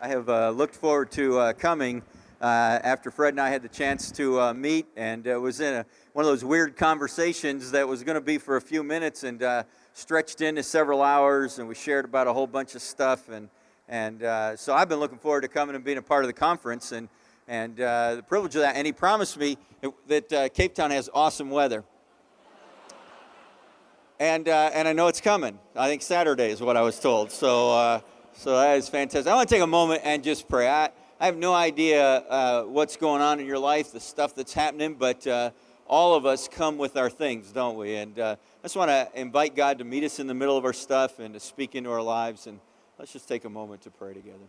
I have looked forward to coming after Fred and I had the chance to meet, and was in one of those weird conversations that was going to be for a few minutes and stretched into several hours, and we shared about a whole bunch of stuff, and so I've been looking forward to coming and being a part of the conference, and the privilege of that. And he promised me that Cape Town has awesome weather. And I know it's coming. I think Saturday is what I was told. So that is fantastic. I want to take a moment and just pray. I have no idea what's going on in your life, the stuff that's happening, but all of us come with our things, don't we? And I just want to invite God to meet us in the middle of our stuff and to speak into our lives. And let's just take a moment to pray together.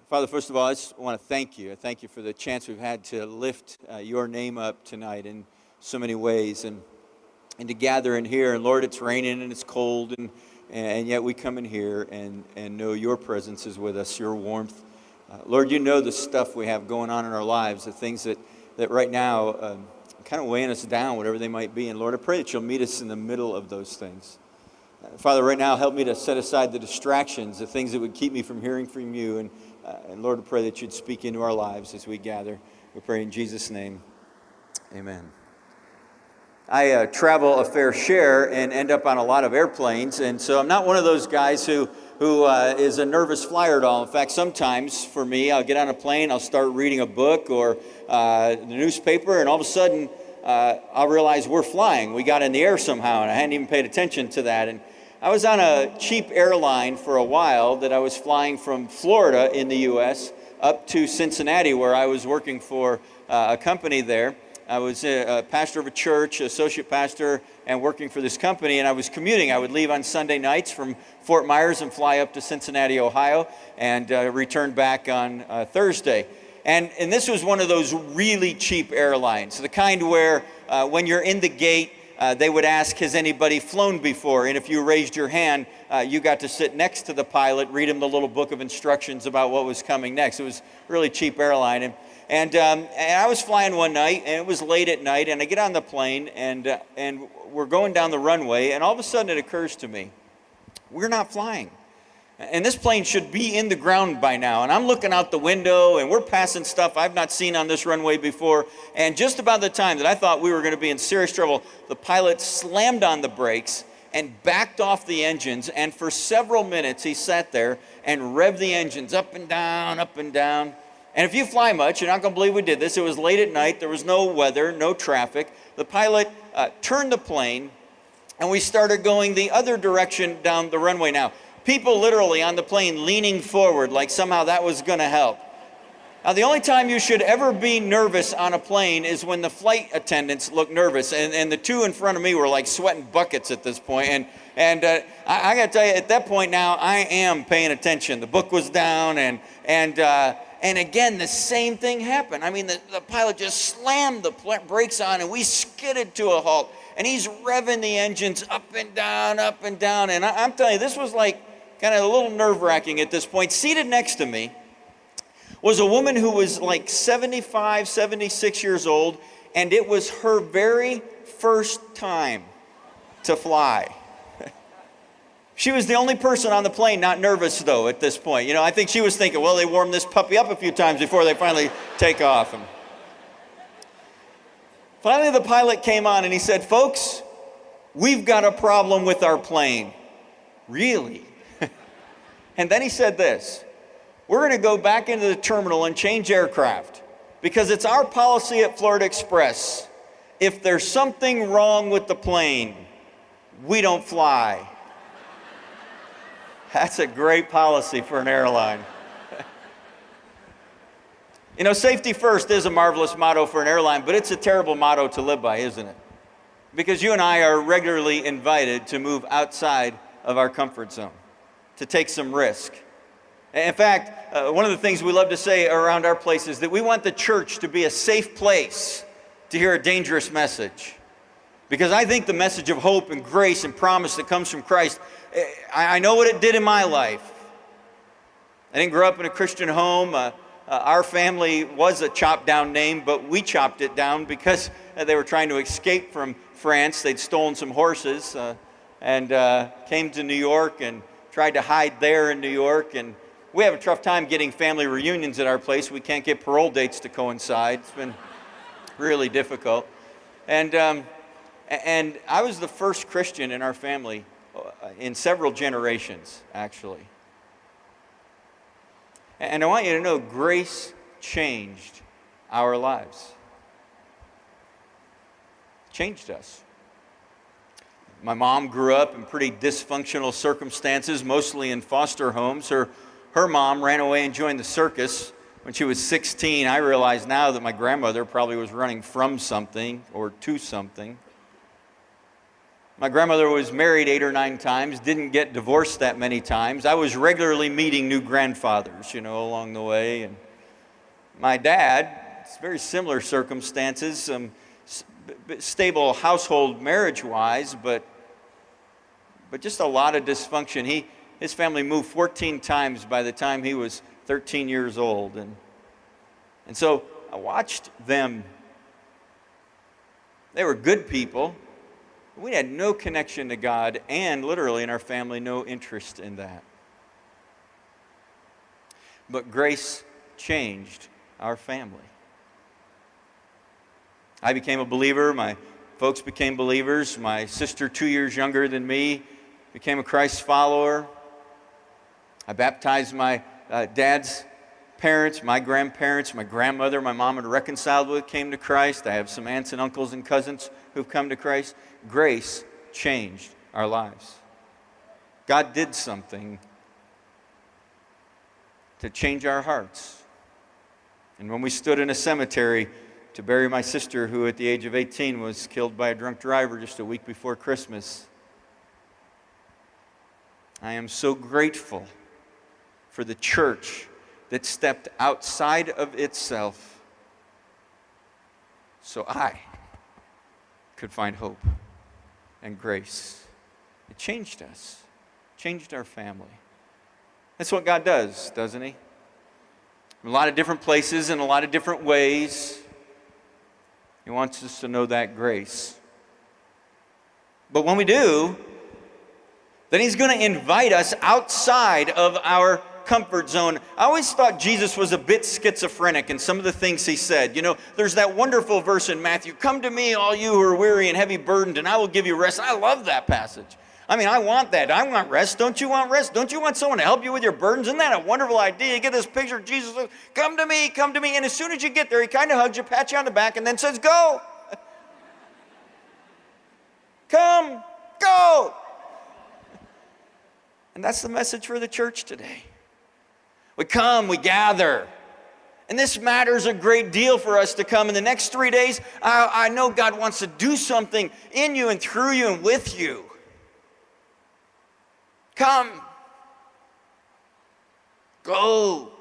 Father, first of all, I just want to thank you. I thank you for the chance we've had to lift your name up tonight in so many ways, and to gather in here. And Lord, it's raining and it's cold, and yet we come in here and know your presence is with us, your warmth. Lord, you know the stuff we have going on in our lives, the things that right now kind of weighing us down, whatever they might be. And Lord, I pray that you'll meet us in the middle of those things. Father, right now, help me to set aside the distractions, the things that would keep me from hearing from you. And Lord, I pray that you'd speak into our lives as we gather. We pray in Jesus' name. Amen. I travel a fair share and end up on a lot of airplanes, and so I'm not one of those guys who is a nervous flyer at all. In fact, sometimes for me, I'll get on a plane, I'll start reading a book or the newspaper, and all of a sudden I'll realize we're flying. We got in the air somehow, and I hadn't even paid attention to that. And I was on a cheap airline for a while that I was flying from Florida in the U.S. up to Cincinnati, where I was working for a company there. I was a pastor of a church, associate pastor, and working for this company, and I was commuting. I would leave on Sunday nights from Fort Myers and fly up to Cincinnati, Ohio, and return back on Thursday. And this was one of those really cheap airlines, the kind where when you're in the gate, they would ask, has anybody flown before? And if you raised your hand, you got to sit next to the pilot, read him the little book of instructions about what was coming next. It was a really cheap airline. And I was flying one night, and it was late at night, and I get on the plane, and we're going down the runway, and all of a sudden it occurs to me, we're not flying. And this plane should be in the ground by now. And I'm looking out the window, and we're passing stuff I've not seen on this runway before. And just about the time that I thought we were going to be in serious trouble, the pilot slammed on the brakes and backed off the engines. And for several minutes, he sat there and revved the engines up and down, up and down. And if you fly much, you're not going to believe we did this. It was late at night. There was no weather, no traffic. The pilot turned the plane, and we started going the other direction down the runway. Now, people literally on the plane leaning forward like somehow that was going to help. Now, the only time you should ever be nervous on a plane is when the flight attendants look nervous. And the two in front of me were like sweating buckets at this point. And I got to tell you, at that point now, I am paying attention. The book was down, and again, the same thing happened. I mean, the pilot just slammed the brakes on, and we skidded to a halt. And he's revving the engines up and down, up and down. And I'm telling you, this was like kind of a little nerve-wracking at this point. Seated next to me was a woman who was like 75, 76 years old, and it was her very first time to fly. She was the only person on the plane not nervous, though, at this point. You know, I think she was thinking, well, they warmed this puppy up a few times before they finally take off. And finally, the pilot came on, and he said, folks, we've got a problem with our plane. Really? And then he said this, we're going to go back into the terminal and change aircraft, because it's our policy at Florida Express, if there's something wrong with the plane, we don't fly. That's a great policy for an airline. You know, safety first is a marvelous motto for an airline, but it's a terrible motto to live by, isn't it? Because you and I are regularly invited to move outside of our comfort zone, to take some risk. In fact, one of the things we love to say around our place is that we want the church to be a safe place to hear a dangerous message. Because I think the message of hope and grace and promise that comes from Christ, I know what it did in my life. I didn't grow up in a Christian home. Our family was a chopped down name, but we chopped it down because they were trying to escape from France. They'd stolen some horses and came to New York and tried to hide there in New York, and we have a tough time getting family reunions at our place. We can't get parole dates to coincide. It's been really difficult. And I was the first Christian in our family in several generations, actually. And I want you to know, grace changed our lives. Changed us. My mom grew up in pretty dysfunctional circumstances, mostly in foster homes. Her mom ran away and joined the circus when she was 16. I realize now that my grandmother probably was running from something or to something. My grandmother was married 8 or 9 times, didn't get divorced that many times. I was regularly meeting new grandfathers, along the way. And my dad, it's very similar circumstances, stable household marriage-wise, but just a lot of dysfunction. His family moved 14 times by the time he was 13 years old. And so I watched them. They were good people. We had no connection to God, and literally in our family, no interest in that. But grace changed our family. I became a believer. My folks became believers. My sister, 2 years younger than me, became a Christ follower. I baptized my dad's parents, my grandparents, my grandmother, my mom had reconciled with, came to Christ. I have some aunts and uncles and cousins who've come to Christ. Grace changed our lives. God did something to change our hearts. And when we stood in a cemetery to bury my sister, who at the age of 18 was killed by a drunk driver just a week before Christmas, I am so grateful for the church that stepped outside of itself so I could find hope and grace. It changed us, changed our family. That's what God does, doesn't He? In a lot of different places, in a lot of different ways. He wants us to know that grace. But when we do, then He's going to invite us outside of our comfort zone. I always thought Jesus was a bit schizophrenic in some of the things He said. There's that wonderful verse in Matthew, "Come to me, all you who are weary and heavy burdened, and I will give you rest." I love that passage. I want that. I want rest. Don't you want rest? Don't you want someone to help you with your burdens? Isn't that a wonderful idea? You get this picture of Jesus, come to me, come to me. And as soon as you get there, He kind of hugs you, pats you on the back, and then says, go. Come, go. And that's the message for the church today. We come, we gather. And this matters a great deal for us to come. In the next 3 days, I know God wants to do something in you and through you and with you. Come. Go.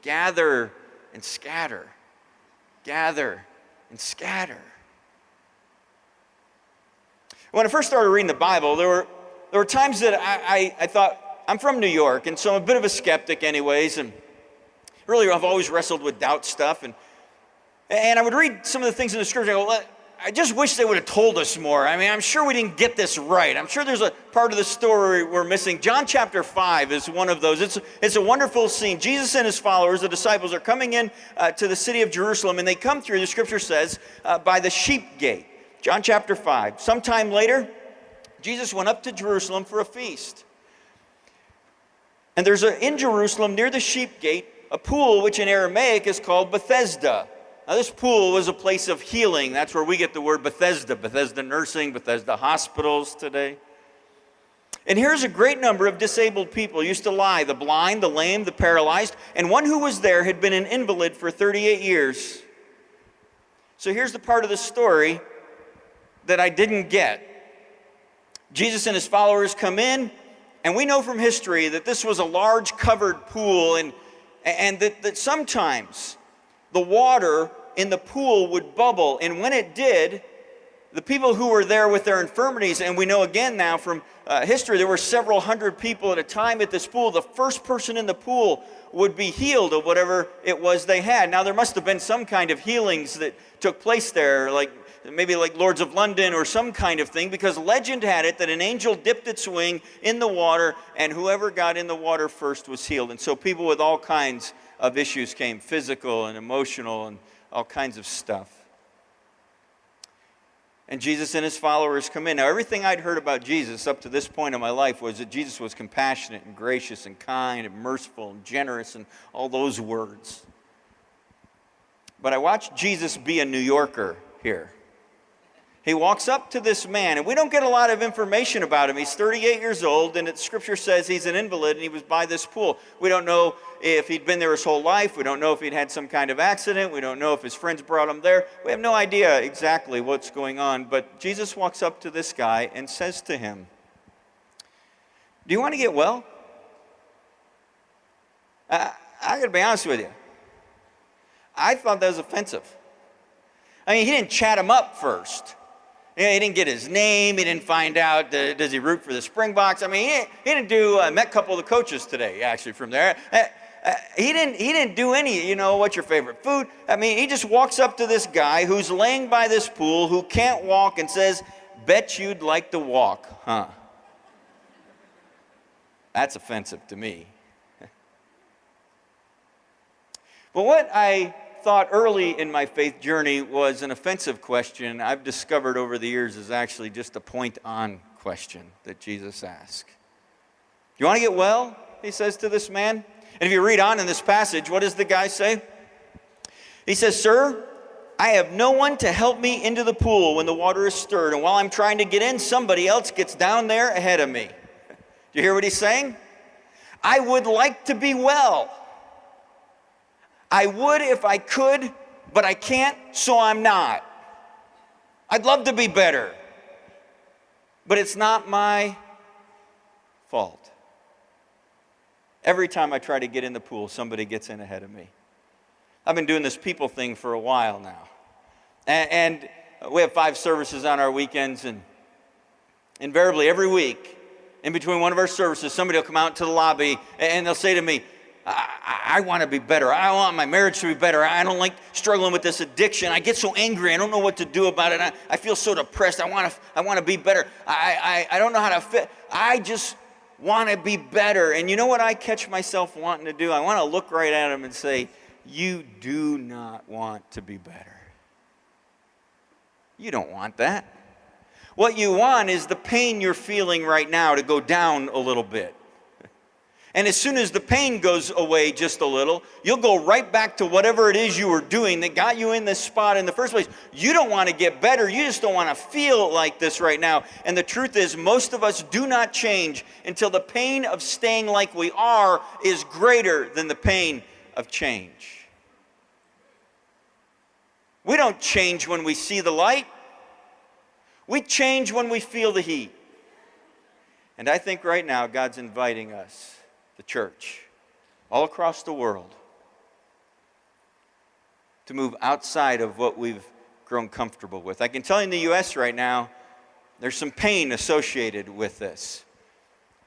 Gather and scatter. Gather and scatter. When I first started reading the Bible, there were times that I thought, I'm from New York, and so I'm a bit of a skeptic anyways, and really I've always wrestled with doubt stuff, and I would read some of the things in the scripture, and I go, I just wish they would have told us more. I'm sure we didn't get this right. I'm sure there's a part of the story we're missing. John chapter 5 is one of those. It's a wonderful scene. Jesus and His followers, the disciples, are coming in to the city of Jerusalem, and they come through, the scripture says, by the sheep gate. John chapter 5. Sometime later, Jesus went up to Jerusalem for a feast. And there's in Jerusalem, near the sheep gate, a pool which in Aramaic is called Bethesda. Now this pool was a place of healing. That's where we get the word Bethesda. Bethesda nursing, Bethesda hospitals today. And here's a great number of disabled people used to lie. The blind, the lame, the paralyzed. And one who was there had been an invalid for 38 years. So here's the part of the story that I didn't get. Jesus and His followers come in, and we know from history that this was a large covered pool, and that sometimes the water in the pool would bubble, and when it did, the people who were there with their infirmities, and we know again now from history, there were several hundred people at a time at this pool. The first person in the pool would be healed of whatever it was they had. Now there must have been some kind of healings that took place there, like maybe like Lords of London or some kind of thing, because legend had it that an angel dipped its wing in the water, and whoever got in the water first was healed. And so people with all kinds of issues came, physical and emotional and all kinds of stuff. And Jesus and his followers come in. Now, everything I'd heard about Jesus up to this point in my life was that Jesus was compassionate and gracious and kind and merciful and generous and all those words. But I watched Jesus be a New Yorker here. He walks up to this man, and we don't get a lot of information about him. He's 38 years old, and Scripture says he's an invalid, and he was by this pool. We don't know if he'd been there his whole life. We don't know if he'd had some kind of accident. We don't know if his friends brought him there. We have no idea exactly what's going on. But Jesus walks up to this guy and says to him, "Do you want to get well?" I got to be honest with you. I thought that was offensive. I mean, he didn't chat him up first. He didn't get his name. He didn't find out, does he root for the Springboks? I mean, he didn't do, I met a couple of the coaches today, actually, from there. He didn't do any, what's your favorite food? I mean, he just walks up to this guy who's laying by this pool, who can't walk, and says, "Bet you'd like to walk, huh?" That's offensive to me. But what I thought early in my faith journey was an offensive question, I've discovered over the years is actually just a point-on question that Jesus asked. "Do you want to get well?" he says to this man. And if you read on in this passage, what does the guy say? He says, "Sir, I have no one to help me into the pool when the water is stirred, and while I'm trying to get in, somebody else gets down there ahead of me." Do you hear what he's saying? I would like to be well. I would if I could, but I can't, so I'm not. I'd love to be better, but it's not my fault. Every time I try to get in the pool, somebody gets in ahead of me. I've been doing this people thing for a while now. And we have 5 services on our weekends, and invariably every week, in between one of our services, somebody will come out to the lobby and they'll say to me, I want to be better. I want my marriage to be better. I don't like struggling with this addiction. I get so angry. I don't know what to do about it. I feel so depressed. I want to be better. I don't know how to fit. I just want to be better. And you know what I catch myself wanting to do? I want to look right at them and say, "You do not want to be better. You don't want that. What you want is the pain you're feeling right now to go down a little bit. And as soon as the pain goes away just a little, you'll go right back to whatever it is you were doing that got you in this spot in the first place. You don't want to get better. You just don't want to feel like this right now. And the truth is, most of us do not change until the pain of staying like we are is greater than the pain of change. We don't change when we see the light. We change when we feel the heat. And I think right now God's inviting us, the church, all across the world, to move outside of what we've grown comfortable with. I can tell you in the U.S. right now, there's some pain associated with this.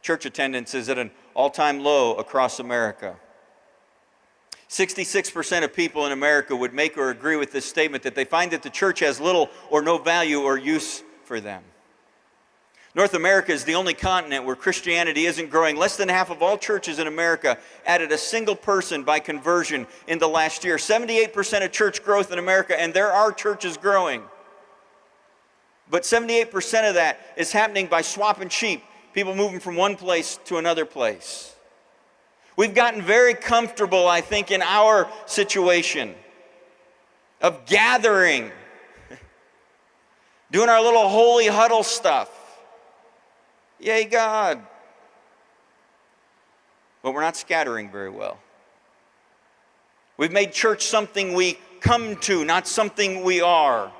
Church attendance is at an all-time low across America. 66% of people in America would make or agree with this statement that they find that the church has little or no value or use for them. North America is the only continent where Christianity isn't growing. Less than half of all churches in America added a single person by conversion in the last year. 78% of church growth in America, and there are churches growing. But 78% of that is happening by swapping sheep, people moving from one place to another place. We've gotten very comfortable, I think, in our situation of gathering, doing our little holy huddle stuff. Yay, God. But we're not scattering very well. We've made church something we come to, not something we are.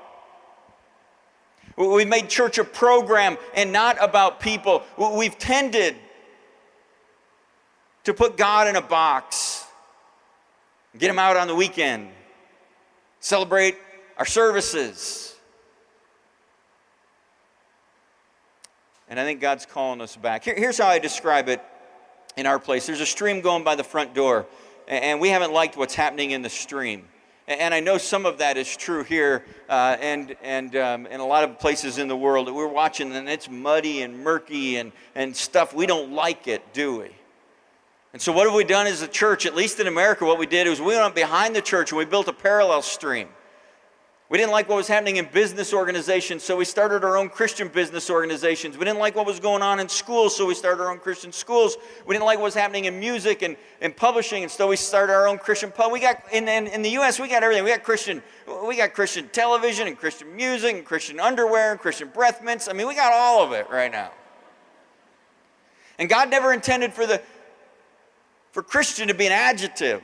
We've made church a program and not about people. We've tended to put God in a box, get him out on the weekend, celebrate our services. And I think God's calling us back. Here's how I describe it in our place. There's a stream going by the front door, and we haven't liked what's happening in the stream. And I know some of that is true here and in a lot of places in the world that we're watching, and it's muddy and murky and stuff. We don't like it, do we? And so what have we done as a church? At least in America, what we did is we went behind the church and we built a parallel stream. We didn't like what was happening in business organizations, so we started our own Christian business organizations. We didn't like what was going on in schools, so we started our own Christian schools. We didn't like what was happening in music and publishing, and so we started our own Christian pub. We got in the U.S. We got everything. We got Christian television and Christian music and Christian underwear and Christian breath mints. I mean, we got all of it right now. And God never intended for Christian to be an adjective,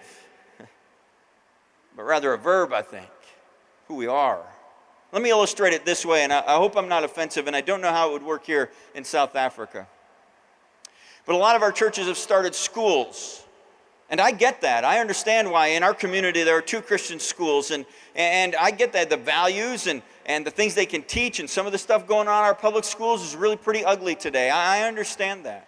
but rather a verb, I think. Who we are. Let me illustrate it this way, and I hope I'm not offensive, and I don't know how it would work here in South Africa. But a lot of our churches have started schools, and I get that. I understand why in our community there are 2 Christian schools, and I get that the values and the things they can teach and some of the stuff going on in our public schools is really pretty ugly today. I understand that.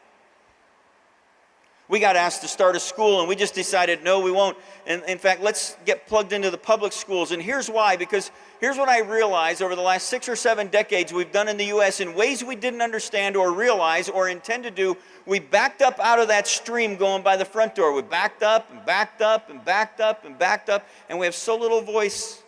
We got asked to start a school, and we just decided, no, we won't. And in fact, let's get plugged into the public schools. And here's why, because here's what I realized over the last 6 or 7 decades we've done in the U.S. in ways we didn't understand or realize or intend to do. We backed up out of that stream going by the front door. We backed up and backed up and backed up and backed up, and we have so little voice.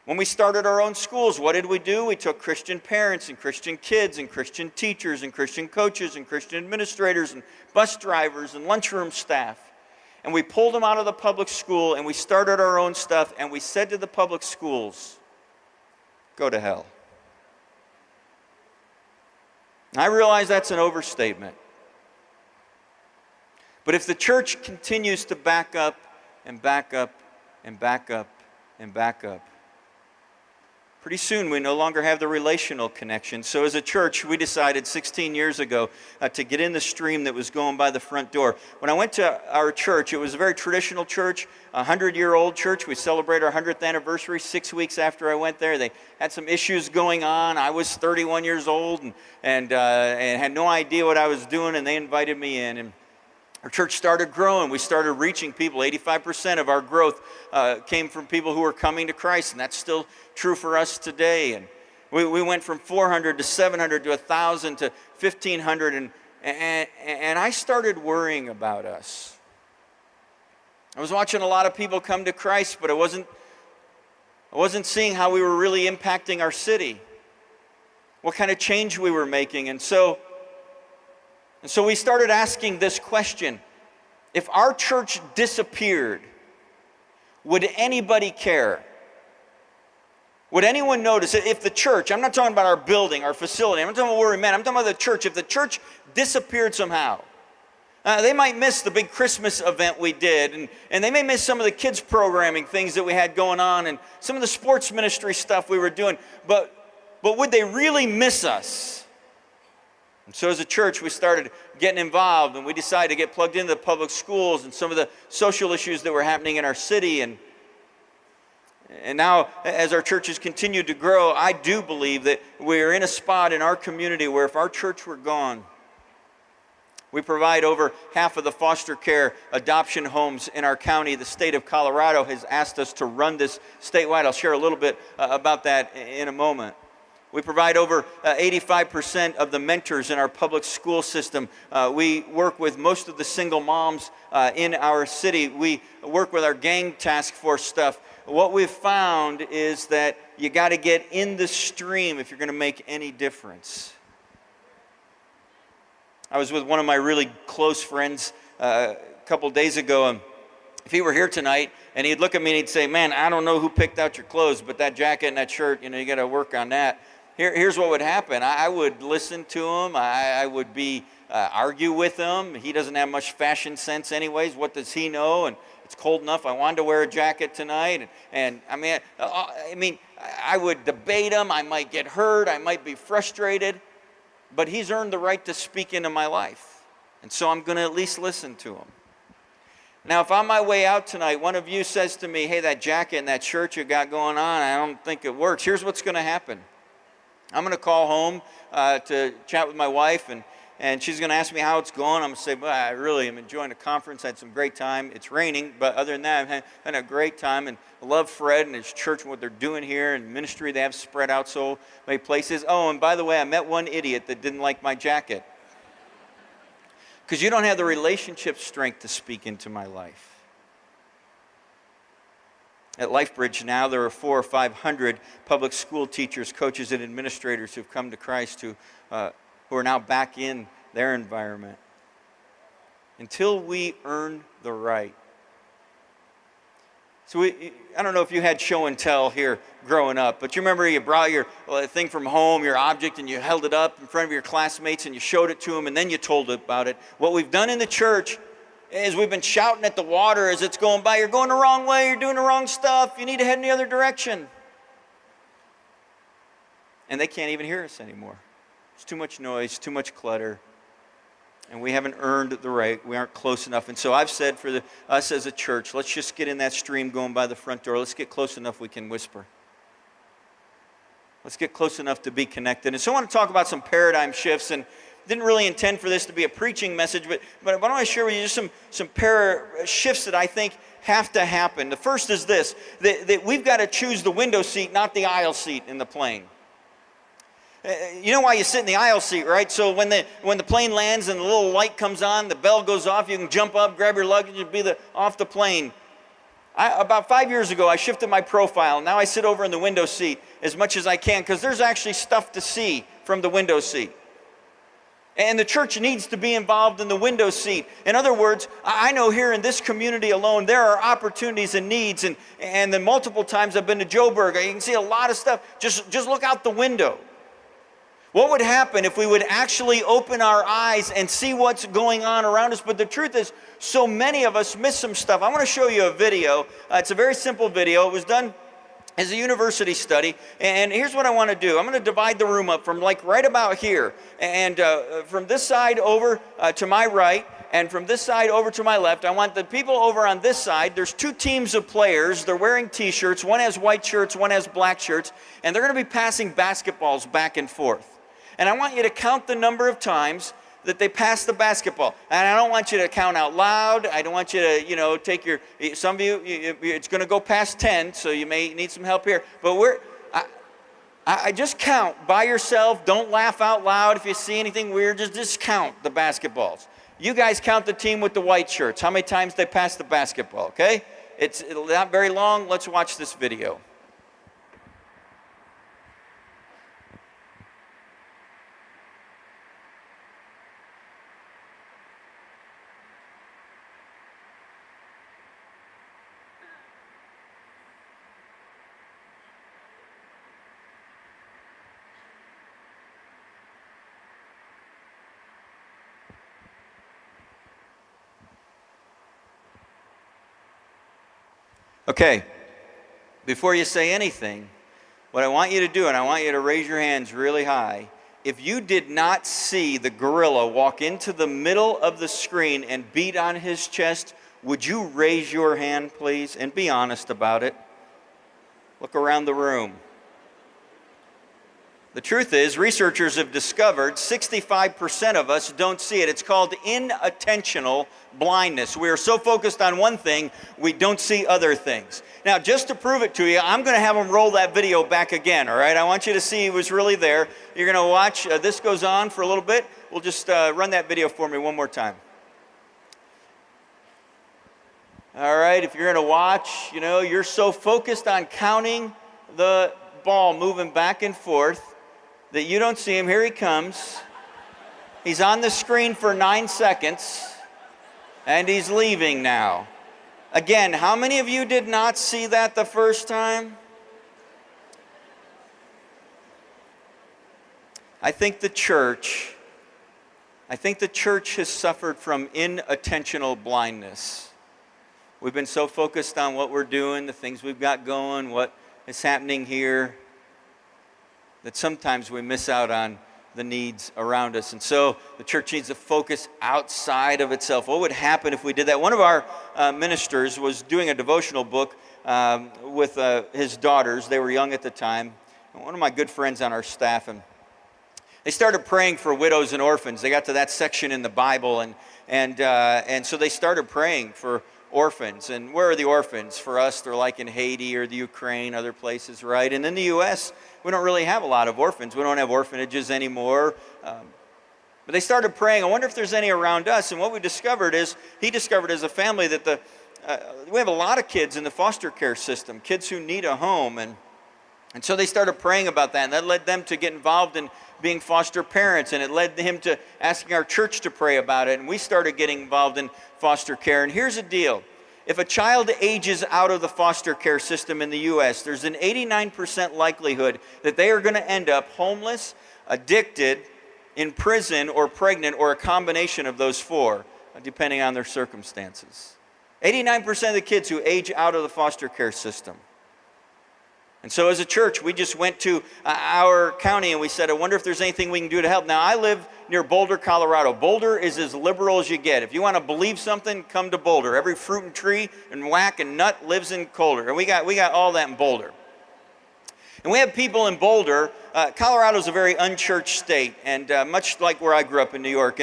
When we started our own schools, what did we do? We took Christian parents and Christian kids and Christian teachers and Christian coaches and Christian administrators and bus drivers and lunchroom staff, and we pulled them out of the public school and we started our own stuff, and we said to the public schools, go to hell. I realize that's an overstatement. But if the church continues to back up and back up and back up and back up, pretty soon we no longer have the relational connection. So as a church, we decided 16 years ago to get in the stream that was going by the front door. When I went to our church, it was a very traditional church, a 100-year-old church. We celebrated our 100th anniversary 6 weeks after I went there. They had some issues going on. I was 31 years old and had no idea what I was doing, and they invited me in. And our church started growing. We started reaching people. 85% of our growth came from people who were coming to Christ, and that's still true for us today. And we went from 400 to 700 to 1,000 to 1,500, and I started worrying about us. I was watching a lot of people come to Christ, but I wasn't seeing how we were really impacting our city, what kind of change we were making. And so we started asking this question: if our church disappeared, would anybody care? Would anyone notice? If the church, I'm not talking about our building, our facility, I'm not talking about where we met, I'm talking about the church. If the church disappeared somehow, they might miss the big Christmas event we did, and they may miss some of the kids' programming things that we had going on, and some of the sports ministry stuff we were doing, but would they really miss us? And so as a church, we started getting involved, and we decided to get plugged into the public schools and some of the social issues that were happening in our city. And now, as our churches continue to grow, I do believe that we're in a spot in our community where if our church were gone, we provide over half of the foster care adoption homes in our county. The state of Colorado has asked us to run this statewide. I'll share a little bit about that in a moment. We provide over 85% of the mentors in our public school system. We work with most of the single moms in our city. We work with our gang task force stuff. What we've found is that you got to get in the stream if you're going to make any difference. I was with one of my really close friends a couple days ago, and if he were here tonight, and he'd look at me and he'd say, "Man, I don't know who picked out your clothes, but that jacket and that shirt, you got to work on that." Here's what would happen. I would listen to him. I would argue with him. He doesn't have much fashion sense anyways. What does he know? And it's cold enough. I wanted to wear a jacket tonight. And I would debate him. I might get hurt. I might be frustrated. But he's earned the right to speak into my life. And so I'm going to at least listen to him. Now, if on my way out tonight, one of you says to me, "Hey, that jacket and that shirt you got going on, I don't think it works." Here's what's going to happen. I'm going to call home to chat with my wife, and and she's going to ask me how it's going. I'm going to say, well, I really am enjoying the conference. I had some great time. It's raining, but other than that, I've had a great time, and I love Fred and his church and what they're doing here, and ministry they have spread out so many places. Oh, and by the way, I met one idiot that didn't like my jacket. Because you don't have the relationship strength to speak into my life. At LifeBridge now, there are 400 or 500 public school teachers, coaches, and administrators who've come to Christ who are now back in their environment. Until we earn the right. So I don't know if you had show and tell here growing up, but you remember you brought your thing from home, your object, and you held it up in front of your classmates and you showed it to them and then you told about it. What we've done in the church is we've been shouting at the water as it's going by. You're going the wrong way. You're doing the wrong stuff. You need to head in the other direction. And they can't even hear us anymore. There's too much noise, too much clutter. And we haven't earned the right. We aren't close enough. And so I've said for us as a church, let's just get in that stream going by the front door. Let's get close enough we can whisper. Let's get close enough to be connected. And so I want to talk about some paradigm shifts. And didn't really intend for this to be a preaching message, but I want to share with you just some shifts that I think have to happen. The first is this, that we've got to choose the window seat, not the aisle seat in the plane. You know why you sit in the aisle seat, right? So when the plane lands and the little light comes on, the bell goes off, you can jump up, grab your luggage, and be off the plane. About 5 years ago, I shifted my profile. Now I sit over in the window seat as much as I can because there's actually stuff to see from the window seat. And the church needs to be involved in the window seat. In other words, I know here in this community alone, there are opportunities and needs. And the multiple times I've been to Joburg, you can see a lot of stuff. Just look out the window. What would happen if we would actually open our eyes and see what's going on around us? But the truth is, so many of us miss some stuff. I want to show you a video. It's a very simple video. It was done as a university study, and here's what I want to do. I'm going to divide the room up from like right about here, and from this side over to my right, and from this side over to my left. I want the people over on this side. There's two teams of players. They're wearing t-shirts. One has white shirts, one has black shirts, and they're going to be passing basketballs back and forth. And I want you to count the number of times that they pass the basketball. And I don't want you to count out loud. I don't want you to, take some of you, it's going to go past 10, so you may need some help here. But I just count by yourself. Don't laugh out loud if you see anything weird. Just count the basketballs. You guys count the team with the white shirts. How many times they pass the basketball, okay? It's not very long. Let's watch this video. Okay, before you say anything, what I want you to do, and I want you to raise your hands really high, if you did not see the gorilla walk into the middle of the screen and beat on his chest, would you raise your hand, please, and be honest about it? Look around the room. The truth is, researchers have discovered 65% of us don't see it. It's called inattentional blindness. We are so focused on one thing, we don't see other things. Now, just to prove it to you, I'm going to have them roll that video back again, all right? I want you to see he was really there. You're going to watch. This goes on for a little bit. We'll just run that video for me one more time. All right, if you're going to watch, you're so focused on counting the ball moving back and forth that you don't see him. Here he comes. He's on the screen for 9 seconds, and he's leaving now. Again, how many of you did not see that the first time? I think the church has suffered from inattentional blindness. We've been so focused on what we're doing, the things we've got going, what is happening here, that sometimes we miss out on the needs around us. And so the church needs to focus outside of itself. What would happen if we did that? One of our ministers was doing a devotional book with his daughters. They were young at the time. One of my good friends on our staff, and They started praying for widows and orphans. They got to that section in the Bible, and so they started praying for orphans. And where are the orphans? For us, they're like in Haiti or the Ukraine, other places, right? And in the U.S., we don't really have a lot of orphans. We don't have orphanages anymore. But they started praying, I wonder if there's any around us. And what we discovered is, he discovered as a family that we have a lot of kids in the foster care system, kids who need a home. And so they started praying about that, and that led them to get involved in being foster parents, and it led him to asking our church to pray about it, and we started getting involved in foster care. And here's the deal. If a child ages out of the foster care system in the U.S., there's an 89% likelihood that they are going to end up homeless, addicted, in prison, or pregnant, or a combination of those four, depending on their circumstances. 89% of the kids who age out of the foster care system. And so as a church, we just went to our county and we said, I wonder if there's anything we can do to help. Now, I live near Boulder, Colorado. Boulder is as liberal as you get. If you want to believe something, come to Boulder. Every fruit and tree and whack and nut lives in Boulder. And we got all that in Boulder. And we have people in Boulder. Colorado is a very unchurched state, and much like where I grew up in New York.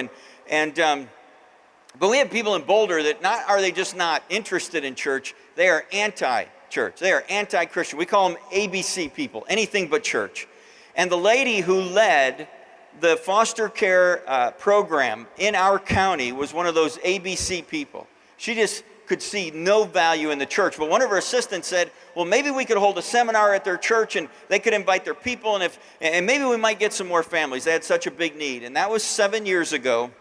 But we have people in Boulder that not are they just not interested in church, they are anti-church. They are anti-Christian. We call them ABC people, anything but church. And the lady who led the foster care program in our county was one of those ABC people. She just could see no value in the church. But one of her assistants said, well, maybe we could hold a seminar at their church and they could invite their people, and maybe we might get some more families. They had such a big need. And that was 7 years ago.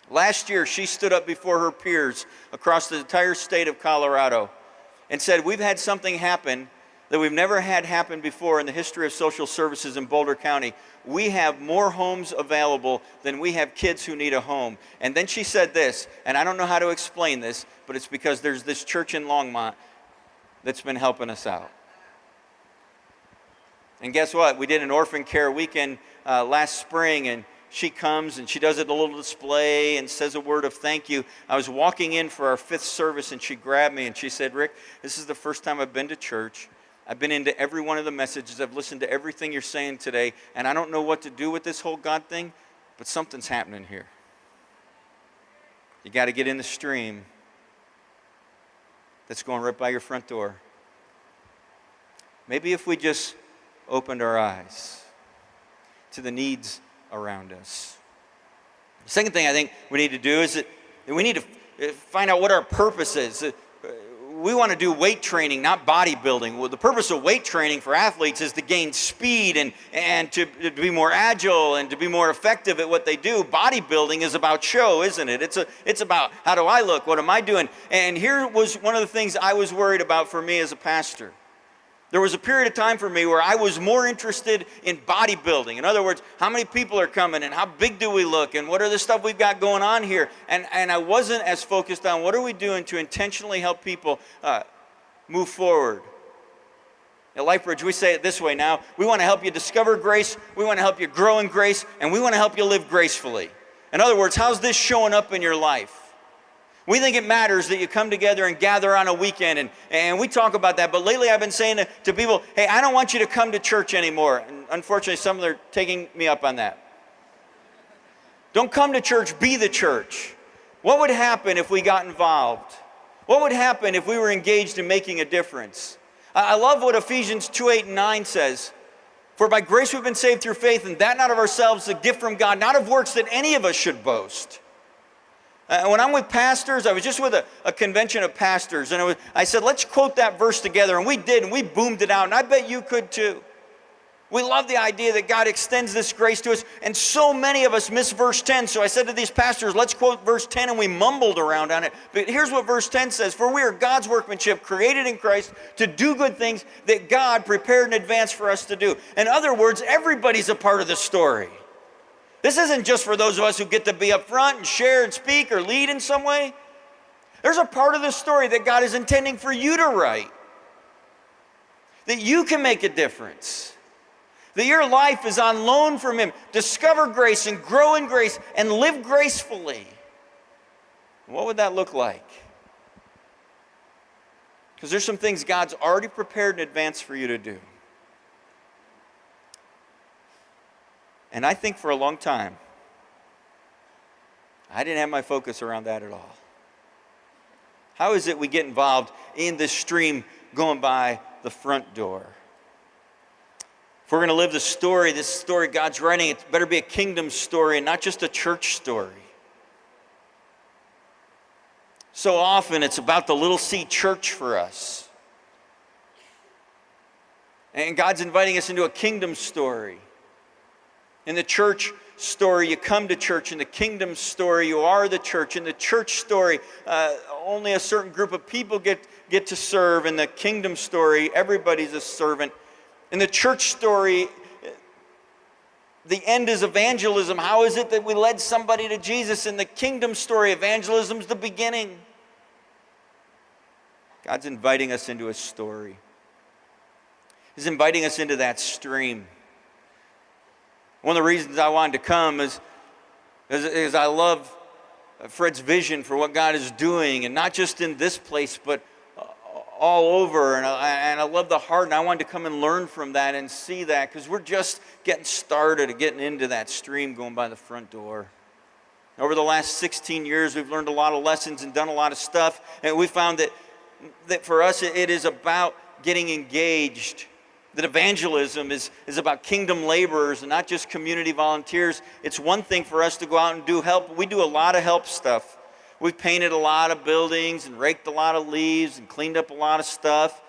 Last year, she stood up before her peers across the entire state of Colorado and said, we've had something happen that we've never had happen before in the history of social services in Boulder County. We have more homes available than we have kids who need a home. And then she said this, and I don't know how to explain this, but it's because there's this church in Longmont that's been helping us out. And guess what? We did an orphan care weekend last spring, and she comes and she does it a little display and says a word of thank you. I was walking in for our 5th service and she grabbed me and she said, Rick, this is the first time I've been to church. I've been into every one of the messages. I've listened to everything you're saying today, and I don't know what to do with this whole God thing, but something's happening here. You got to get in the stream that's going right by your front door. Maybe if we just opened our eyes to the needs around us. The second thing I think we need to do is that we need to find out what our purpose is. We want to do weight training, not bodybuilding. Well, the purpose of weight training for athletes is to gain speed and to be more agile and to be more effective at what they do. Bodybuilding is about show, isn't it? It's about how do I look? What am I doing? And here was one of the things I was worried about for me as a pastor. There was a period of time for me where I was more interested in bodybuilding. In other words, how many people are coming and how big do we look and what are the stuff we've got going on here? And I wasn't as focused on what are we doing to intentionally help people move forward. At LifeBridge, we say it this way now. We want to help you discover grace, we want to help you grow in grace, and we want to help you live gracefully. In other words, how's this showing up in your life? We think it matters that you come together and gather on a weekend, and we talk about that. But lately I've been saying to people, hey, I don't want you to come to church anymore. And unfortunately, some of them are taking me up on that. Don't come to church, be the church. What would happen if we got involved? What would happen if we were engaged in making a difference? I love what Ephesians 2:8-9 says. For by grace we've been saved through faith, and that not of ourselves, a gift from God, not of works that any of us should boast. When I'm with pastors, I was just with a convention of pastors, and I said, let's quote that verse together, and we did, and we boomed it out, and I bet you could too. We love the idea that God extends this grace to us, and so many of us miss verse 10, so I said to these pastors, let's quote verse 10, and we mumbled around on it. But here's what verse 10 says, for we are God's workmanship, created in Christ to do good things that God prepared in advance for us to do. In other words, everybody's a part of the story. This isn't just for those of us who get to be up front and share and speak or lead in some way. There's a part of this story that God is intending for you to write. That you can make a difference. That your life is on loan from Him. Discover grace and grow in grace and live gracefully. What would that look like? Because there's some things God's already prepared in advance for you to do. And I think for a long time, I didn't have my focus around that at all. How is it we get involved in this stream going by the front door? If we're going to live this story God's writing, it better be a kingdom story and not just a church story. So often it's about the little C church for us. And God's inviting us into a kingdom story. In the church story, you come to church. In the kingdom story, you are the church. In the church story, only a certain group of people get to serve. In the kingdom story, everybody's a servant. In the church story, the end is evangelism. How is it that we led somebody to Jesus? In the kingdom story, evangelism's the beginning. God's inviting us into a story. He's inviting us into that stream. One of the reasons I wanted to come is I love Fred's vision for what God is doing, and not just in this place, but all over. And I love the heart, and I wanted to come and learn from that and see that, because we're just getting started and getting into that stream going by the front door. Over the last 16 years, we've learned a lot of lessons and done a lot of stuff, and we found that for us it is about getting engaged. That evangelism is about kingdom laborers and not just community volunteers. It's one thing for us to go out and do help. We do a lot of help stuff. We've painted a lot of buildings and raked a lot of leaves and cleaned up a lot of stuff.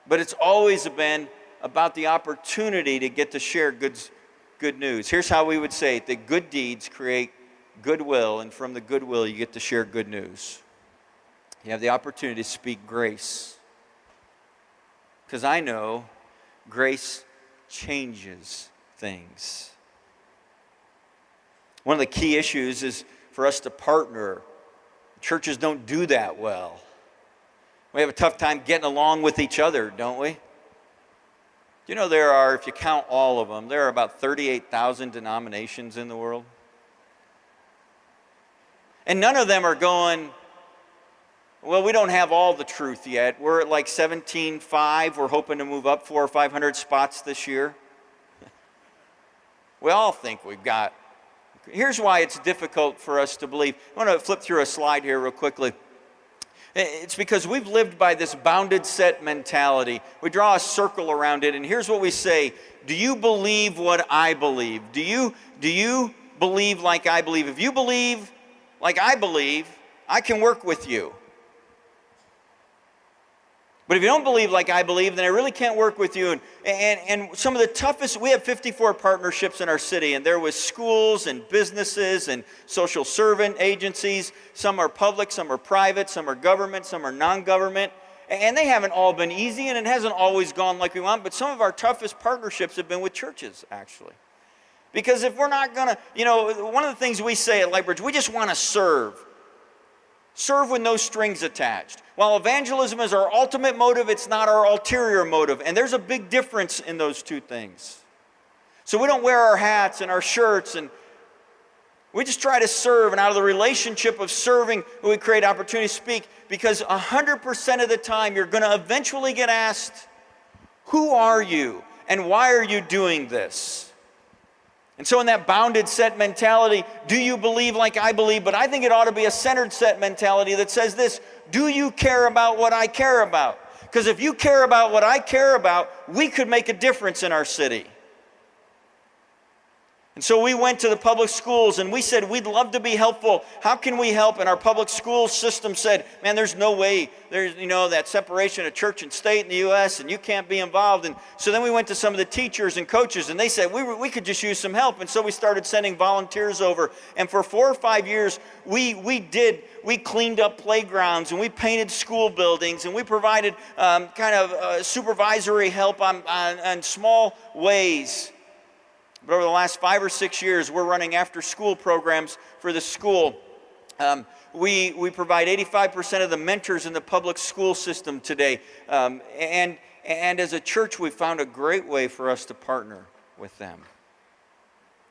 But it's always been about the opportunity to get to share good news. Here's how we would say it: that good deeds create goodwill, and from the goodwill you get to share good news. You have the opportunity to speak grace. Because I know grace changes things. One of the key issues is for us to partner. Churches don't do that well. We have a tough time getting along with each other, don't we? You know, there are, if you count all of them, there are about 38,000 denominations in the world. And none of them are going, well, we don't have all the truth yet. We're at like 17.5. We're hoping to move up 400 or 500 spots this year. We all think we've got. Here's why it's difficult for us to believe. I want to flip through a slide here real quickly. It's because we've lived by this bounded set mentality. We draw a circle around it, and here's what we say: do you believe what I believe? Do you believe like I believe? If you believe like I believe, I can work with you. But if you don't believe like I believe, then I really can't work with you. And some of the toughest, we have 54 partnerships in our city, and they're with schools and businesses and social servant agencies. Some are public, some are private, some are government, some are non-government. And they haven't all been easy, and it hasn't always gone like we want, but some of our toughest partnerships have been with churches, actually. Because if we're not going to, one of the things we say at Lightbridge, we just want to serve. Serve with no strings attached. While evangelism is our ultimate motive, it's not our ulterior motive. And there's a big difference in those two things. So we don't wear our hats and our shirts, and we just try to serve. And out of the relationship of serving, we create opportunity to speak, because 100% of the time you're going to eventually get asked, who are you and why are you doing this? And so in that bounded set mentality, do you believe like I believe? But I think it ought to be a centered set mentality that says this: do you care about what I care about? Because if you care about what I care about, we could make a difference in our city. And so we went to the public schools and we said, we'd love to be helpful. How can we help? And our public school system said, man, there's no way. There's, that separation of church and state in the U.S. and you can't be involved. And so then we went to some of the teachers and coaches, and they said, we could just use some help. And so we started sending volunteers over. And for 4 or 5 years, we cleaned up playgrounds, and we painted school buildings, and we provided supervisory help on small ways. But over the last 5 or 6 years, we're running after-school programs for the school. We provide 85% of the mentors in the public school system today. And as a church, we found a great way for us to partner with them,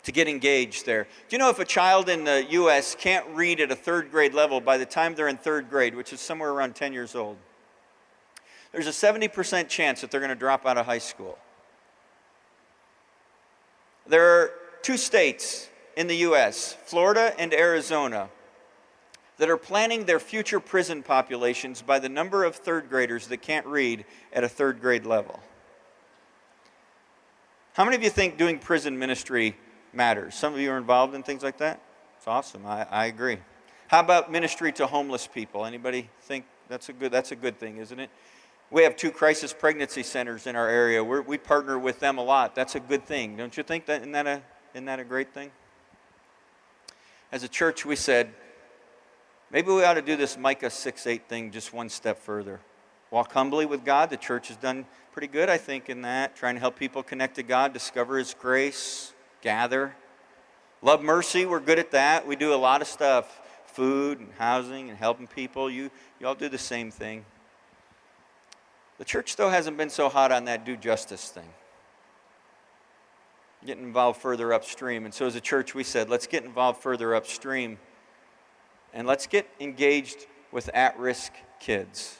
to get engaged there. Do you know if a child in the U.S. can't read at a 3rd grade level by the time they're in 3rd grade, which is somewhere around 10 years old, there's a 70% chance that they're going to drop out of high school. There two states in the U.S., Florida and Arizona, that are planning their future prison populations by the number of third graders that can't read at a third grade level. How many of you think doing prison ministry matters? Some of you are involved in things like that? It's awesome. I agree. How about ministry to homeless people? Anybody think that's a good thing, isn't it? We have 2 crisis pregnancy centers in our area. We partner with them a lot. That's a good thing. Don't you think that? Isn't that a great thing? As a church, we said, maybe we ought to do this Micah 6:8 thing just one step further. Walk humbly with God. The church has done pretty good, I think, in that, trying to help people connect to God, discover His grace, gather. Love mercy, we're good at that. We do a lot of stuff, food and housing and helping people. You all do the same thing. The church, though, hasn't been so hot on that do justice thing. Getting involved further upstream. And so as a church, we said, let's get involved further upstream. And let's get engaged with at-risk kids.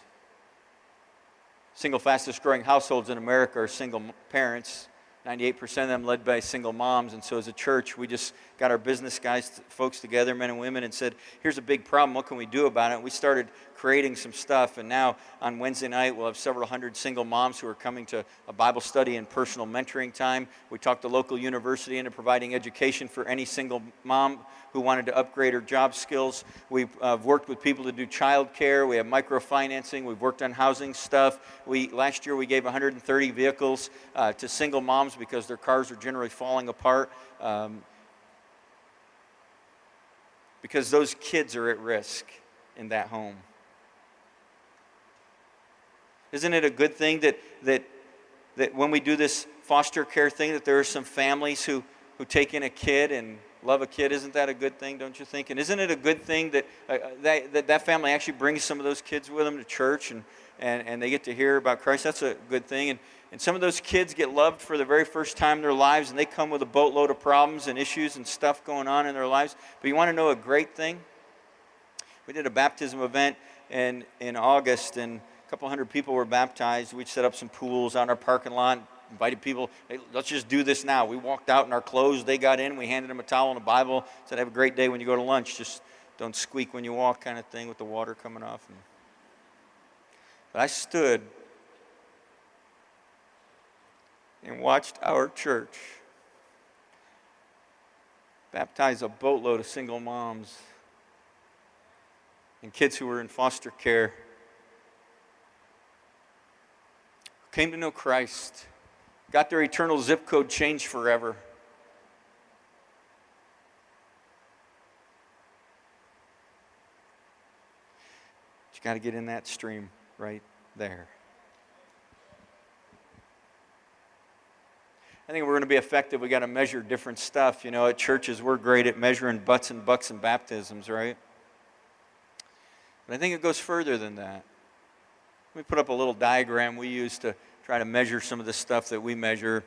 Single fastest growing households in America are single parents. 98% of them led by single moms. And so as a church, we just got our business folks together, men and women, and said, here's a big problem. What can we do about it? And we started creating some stuff. And now on Wednesday night, we'll have several hundred single moms who are coming to a Bible study and personal mentoring time. We talked the local university into providing education for any single mom who wanted to upgrade her job skills. We've worked with people to do child care. We have microfinancing. We've worked on housing stuff. Last year we gave 130 vehicles to single moms because their cars are generally falling apart because those kids are at risk in that home. Isn't it a good thing that when we do this foster care thing, that there are some families who take in a kid and love a kid? Isn't that a good thing, don't you think? And isn't it a good thing that that family actually brings some of those kids with them to church and they get to hear about Christ? That's a good thing. And some of those kids get loved for the very first time in their lives, and they come with a boatload of problems and issues and stuff going on in their lives. But you want to know a great thing? We did a baptism event in August, and a couple hundred people were baptized. We set up some pools out in our parking lot, invited people, hey, let's just do this now. We walked out in our clothes. They got in. We handed them a towel and a Bible. Said, have a great day when you go to lunch. Just don't squeak when you walk, kind of thing, with the water coming off. But I stood and watched our church baptize a boatload of single moms and kids who were in foster care, who came to know Christ, got their eternal zip code changed forever. But you got to get in that stream right there. I think we're going to be effective. We got to measure different stuff. You know, at churches, we're great at measuring butts and bucks and baptisms, right? But I think it goes further than that. Let me put up a little diagram we use to try to measure some of the stuff that we measure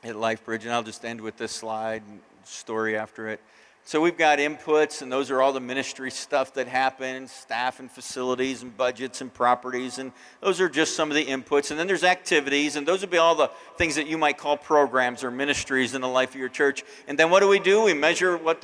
at LifeBridge, and I'll just end with this slide and story after it. So we've got inputs, and those are all the ministry stuff that happens, staff and facilities and budgets and properties, and those are just some of the inputs. And then there's activities, and those would be all the things that you might call programs or ministries in the life of your church. And then what do? We measure what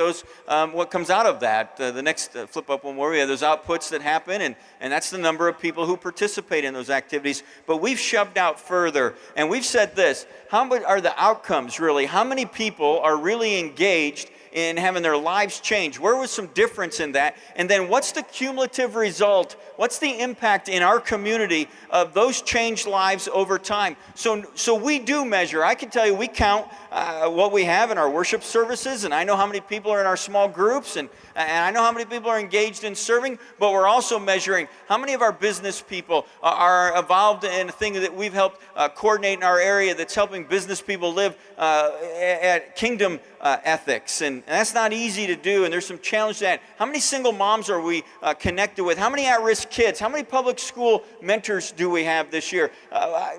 comes out of that. The next flip up one more, we have those outputs that happen, and that's the number of people who participate in those activities. But we've shoved out further, and we've said this: how much are the outcomes really? How many people are really engaged in having their lives change? Where was some difference in that? And then what's the cumulative result? What's the impact in our community of those changed lives over time? So we do measure. I can tell you, we count what we have in our worship services, and I know how many people are in our small groups, and I know how many people are engaged in serving, but we're also measuring how many of our business people are involved in a thing that we've helped coordinate in our area that's helping business people live at kingdom ethics. And that's not easy to do, and there's some challenge to that. How many single moms are we connected with? How many at-risk kids? How many public school mentors do we have this year?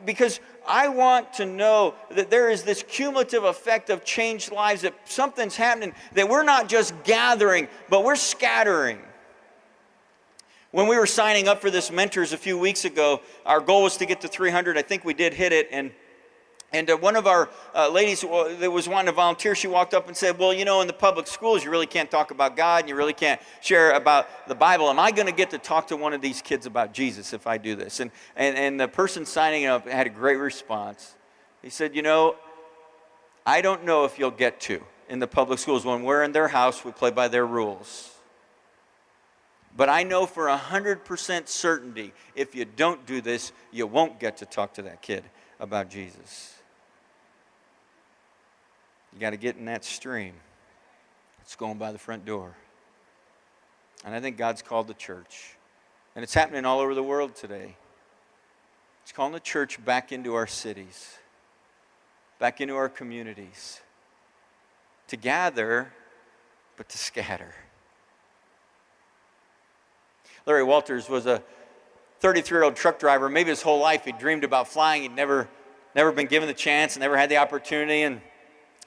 Because I want to know that there is this cumulative effect of changed lives, that something's happening, that we're not just gathering, but we're scattering. When we were signing up for this mentors a few weeks ago, our goal was to get to 300. I think we did hit it, and And one of our ladies that was wanting to volunteer, she walked up and said, well, you know, in the public schools, you really can't talk about God, and you really can't share about the Bible. Am I going to get to talk to one of these kids about Jesus if I do this? And the person signing up had a great response. He said, you know, I don't know if you'll get to in the public schools. When we're in their house, we play by their rules. But I know for 100% certainty, if you don't do this, you won't get to talk to that kid about Jesus. You got to get in that stream. It's going by the front door. And I think God's called the church. And it's happening all over the world today. He's calling the church back into our cities, back into our communities, to gather, but to scatter. Larry Walters was a 33-year-old truck driver. Maybe his whole life he dreamed about flying. He'd never been given the chance, never had the opportunity. And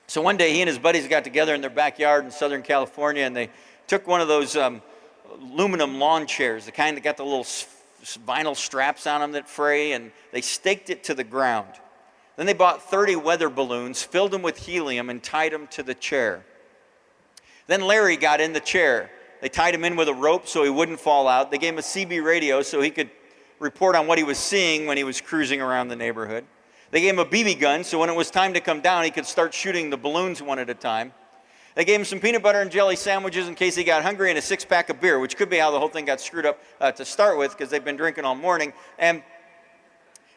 so one day he and his buddies got together in their backyard in Southern California, and they took one of those aluminum lawn chairs, the kind that got the little vinyl straps on them that fray, and they staked it to the ground. Then they bought 30 weather balloons, filled them with helium, and tied them to the chair. Then Larry got in the chair. They tied him in with a rope so he wouldn't fall out. They gave him a CB radio so he could report on what he was seeing when he was cruising around the neighborhood. They gave him a BB gun so when it was time to come down, he could start shooting the balloons one at a time. They gave him some peanut butter and jelly sandwiches in case he got hungry, and a 6-pack of beer, which could be how the whole thing got screwed up to start with because they've been drinking all morning. And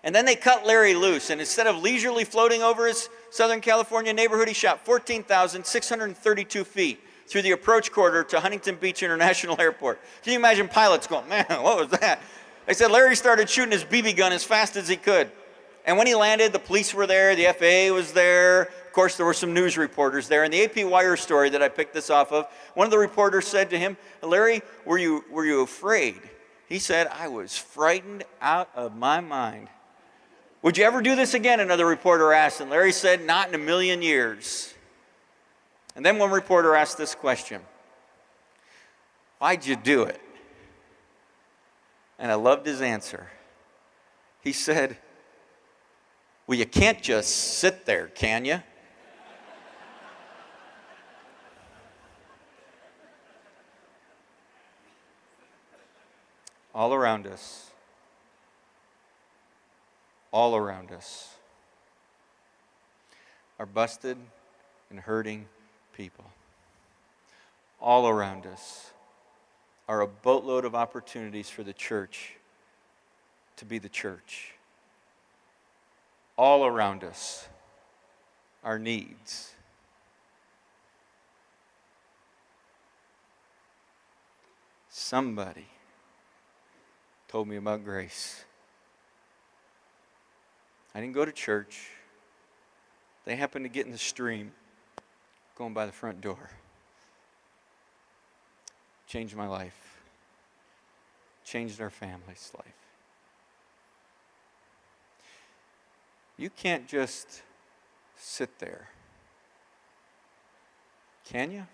then they cut Larry loose, and instead of leisurely floating over his Southern California neighborhood, he shot 14,632 feet through the approach corridor to Huntington Beach International Airport. Can you imagine pilots going, man, what was that? They said Larry started shooting his BB gun as fast as he could. And when he landed, the police were there, the FAA was there. Of course, there were some news reporters there. In the AP Wire story that I picked this off of, one of the reporters said to him, Larry, were you afraid? He said, I was frightened out of my mind. Would you ever do this again? Another reporter asked, and Larry said, not in a million years. And then one reporter asked this question, why'd you do it? And I loved his answer. He said, well, you can't just sit there, can you? All around us. All around us are busted and hurting people. All around us are a boatload of opportunities for the church to be the church. All around us are needs. Somebody told me about grace. I didn't go to church. They happened to get in the stream going by the front door. Changed my life. Changed our family's life. You can't just sit there. Can you?